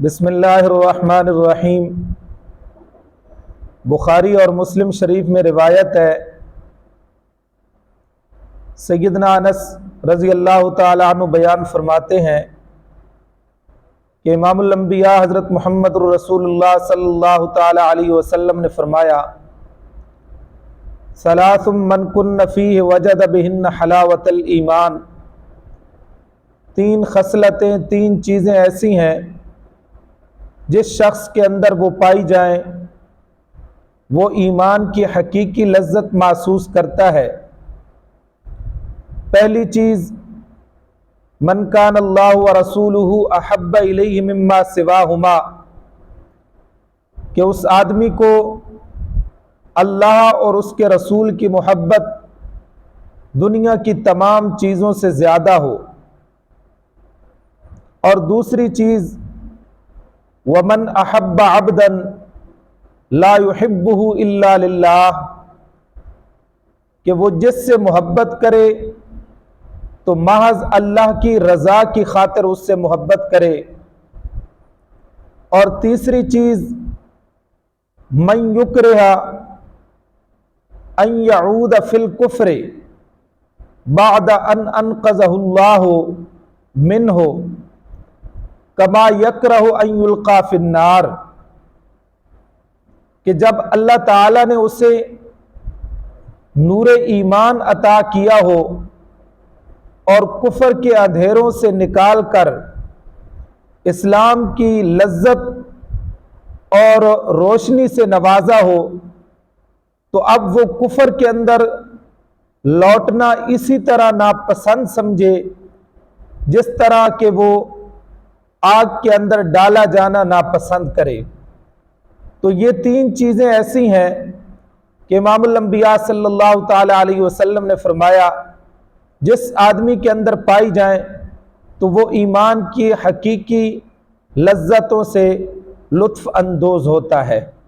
بسم اللہ الرحمن الرحیم۔ بخاری اور مسلم شریف میں روایت ہے، سیدنا انس رضی اللہ تعالیٰ عنہ بیان فرماتے ہیں کہ امام الانبیاء حضرت محمد الرسول اللہ صلی اللہ تعالیٰ علیہ وسلم نے فرمایا، ثلاث من کن فیہ وجد بہن حلاوت الایمان، تین خصلتیں، تین چیزیں ایسی ہیں جس شخص کے اندر وہ پائی جائیں وہ ایمان کی حقیقی لذت محسوس کرتا ہے۔ پہلی چیز، من کان اللہ ورسولہ احب الیہ مما سواہما، کہ اس آدمی کو اللہ اور اس کے رسول کی محبت دنیا کی تمام چیزوں سے زیادہ ہو۔ اور دوسری چیز، ومن احب عبدا لا يحبه الا للہ، کہ وہ جس سے محبت کرے تو محض اللہ کی رضا کی خاطر اس سے محبت کرے۔ اور تیسری چیز، من یکرہ ان یعود فی الکفر بعد ان انقذہ اللہ منہ کما یکرہ ان یلقی فی النار، کہ جب اللہ تعالیٰ نے اسے نور ایمان عطا کیا ہو اور کفر کے اندھیروں سے نکال کر اسلام کی لذت اور روشنی سے نوازا ہو، تو اب وہ کفر کے اندر لوٹنا اسی طرح ناپسند سمجھے جس طرح کہ وہ آگ کے اندر ڈالا جانا ناپسند کرے۔ تو یہ تین چیزیں ایسی ہیں کہ امام الانبیاء صلی اللہ تعالیٰ علیہ وسلم نے فرمایا جس آدمی کے اندر پائی جائیں تو وہ ایمان کی حقیقی لذتوں سے لطف اندوز ہوتا ہے۔